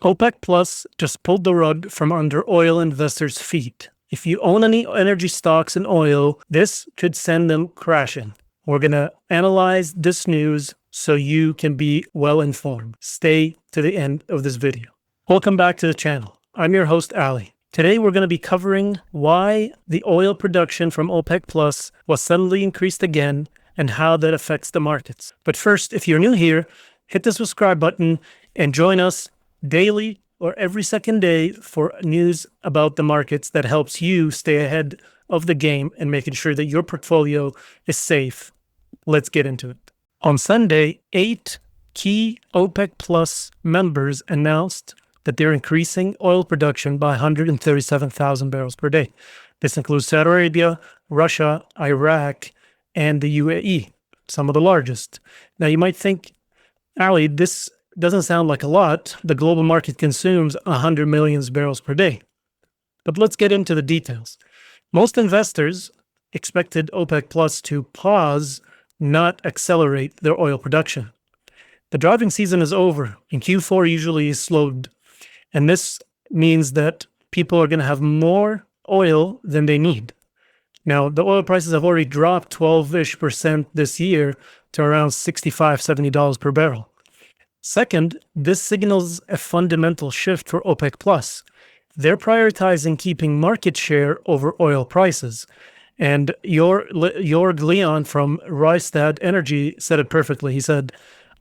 OPEC Plus just pulled the rug from under oil investors' feet. If you own any energy stocks in oil, this could send them crashing. We're going to analyze this news so you can be well informed. Stay to the end of this video. Welcome back to the channel. I'm your host, Ali. Today, we're going to be covering why the oil production from OPEC Plus was suddenly increased again and how that affects the markets. But first, if you're new here, hit the subscribe button and join us daily or every second day for news about the markets that helps you stay ahead of the game and making sure that your portfolio is safe. Let's get into it. On Sunday, 8 key OPEC Plus members announced that they're increasing oil production by 137,000 barrels per day. This includes Saudi Arabia, Russia, Iraq, and the UAE, some of the largest. Now, you might think, Ali, this doesn't sound like a lot. The global market consumes 100 million barrels per day. But let's get into the details. Most investors expected OPEC Plus to pause, not accelerate their oil production. The driving season is over, and Q4 usually is slowed. And this means that people are going to have more oil than they need. Now, the oil prices have already dropped 12-ish% this year to around $65, $70 per barrel. Second, this signals a fundamental shift for OPEC Plus. They're prioritizing keeping market share over oil prices. And Jorg Leon from Rystad Energy said it perfectly. He said,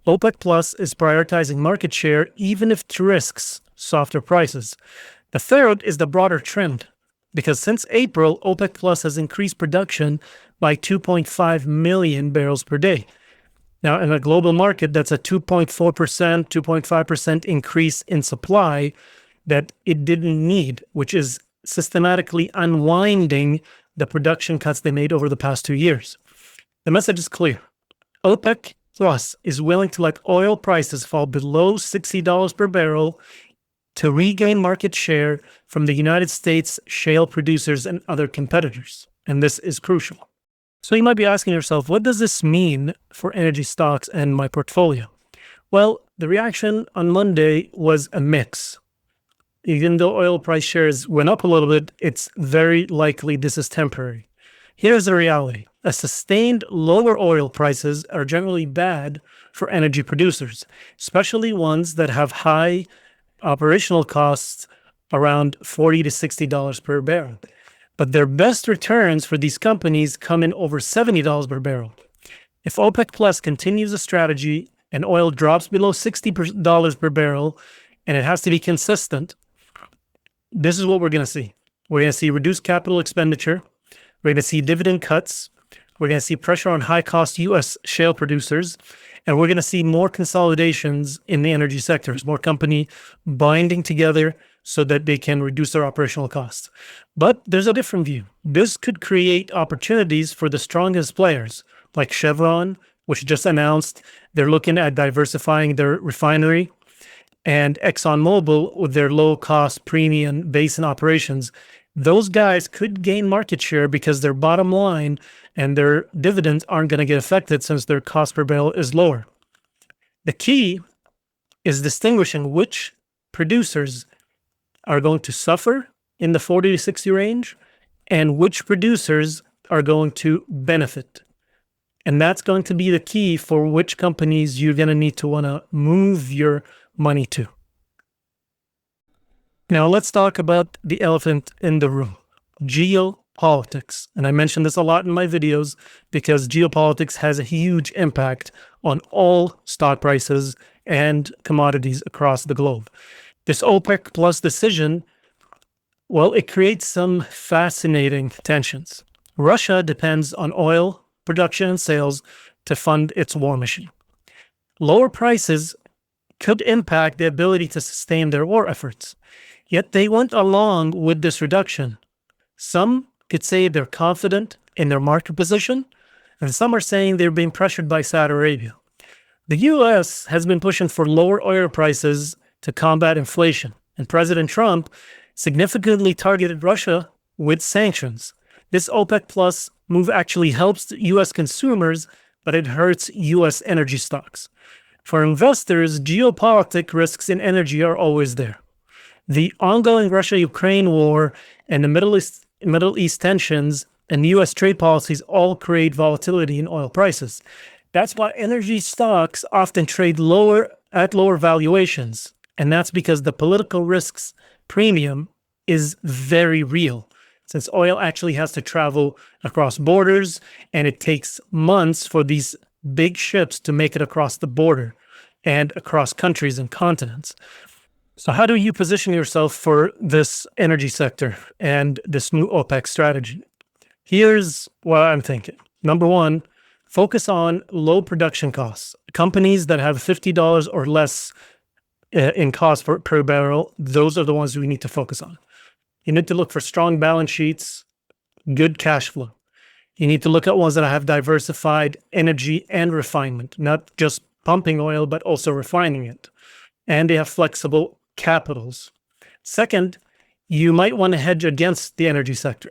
OPEC Plus is prioritizing market share even if it risks softer prices. The third is the broader trend, because since April, OPEC Plus has increased production by 2.5 million barrels per day. Now, in a global market, that's a 2.4%, 2.5% increase in supply that it didn't need, which is systematically unwinding the production cuts they made over the past 2 years. The message is clear. OPEC Plus is willing to let oil prices fall below $60 per barrel to regain market share from the United States shale producers and other competitors. And this is crucial. So you might be asking yourself, what does this mean for energy stocks and my portfolio? Well, the reaction on Monday was a mix. Even though oil price shares went up a little bit, it's very likely this is temporary. Here's the reality. A sustained lower oil prices are generally bad for energy producers, especially ones that have high operational costs around $40 to $60 per barrel. But their best returns for these companies come in over $70 per barrel. If OPEC Plus continues a strategy and oil drops below $60 per barrel, and it has to be consistent, this is what we're going to see. We're going to see reduced capital expenditure. We're going to see dividend cuts. We're going to see pressure on high-cost U.S. shale producers. And we're going to see more consolidations in the energy sectors, more company binding together so that they can reduce their operational costs. But there's a different view. This could create opportunities for the strongest players, like Chevron, which just announced they're looking at diversifying their refinery, and ExxonMobil with their low-cost premium basin operations. Those guys could gain market share because their bottom line and their dividends aren't going to get affected since their cost per barrel is lower. The key is distinguishing which producers are going to suffer in the 40 to 60 range and which producers are going to benefit. And that's going to be the key for which companies you're going to need to want to move your money to. Now, let's talk about the elephant in the room, geopolitics. And I mention this a lot in my videos because geopolitics has a huge impact on all stock prices and commodities across the globe. This OPEC Plus decision, well, it creates some fascinating tensions. Russia depends on oil production and sales to fund its war machine. Lower prices could impact the ability to sustain their war efforts. Yet they went along with this reduction. Some could say they're confident in their market position, and some are saying they're being pressured by Saudi Arabia. The U.S. has been pushing for lower oil prices to combat inflation, and President Trump significantly targeted Russia with sanctions. This OPEC Plus move actually helps U.S. consumers, but it hurts U.S. energy stocks. For investors, geopolitical risks in energy are always there. The ongoing Russia-Ukraine war and the Middle East tensions and U.S. trade policies all create volatility in oil prices. That's why energy stocks often trade at lower valuations. And that's because the political risks premium is very real, since oil actually has to travel across borders, and it takes months for these big ships to make it across the border and across countries and continents. So how do you position yourself for this energy sector and this new OPEC strategy? Here's what I'm thinking. Number one, focus on low production costs. Companies that have $50 or less in cost per barrel, those are the ones we need to focus on. You need to look for strong balance sheets, good cash flow. You need to look at ones that have diversified energy and refinement, not just pumping oil, but also refining it. And they have flexible capitals. Second, you might want to hedge against the energy sector.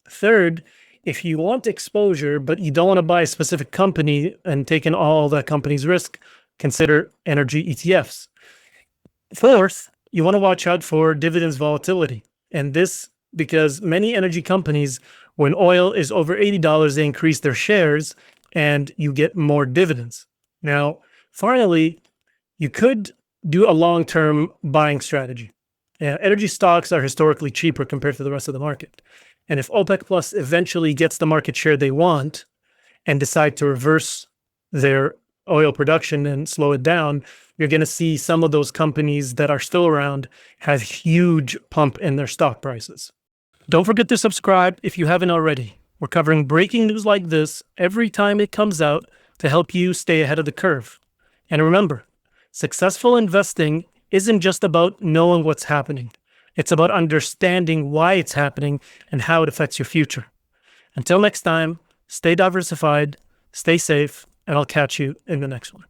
Third, if you want exposure, but you don't want to buy a specific company and take in all that company's risk, consider energy ETFs. Fourth, you want to watch out for dividends volatility. And this because many energy companies, when oil is over $80, they increase their shares and you get more dividends. Now, finally, you could do a long-term buying strategy. Energy stocks are historically cheaper compared to the rest of the market. And if OPEC Plus eventually gets the market share they want and decide to reverse their oil production and slow it down, you're going to see some of those companies that are still around have huge pump in their stock prices. Don't forget to subscribe if you haven't already. We're covering breaking news like this every time it comes out to help you stay ahead of the curve. And remember, successful investing isn't just about knowing what's happening. It's about understanding why it's happening and how it affects your future. Until next time, stay diversified, stay safe, and I'll catch you in the next one.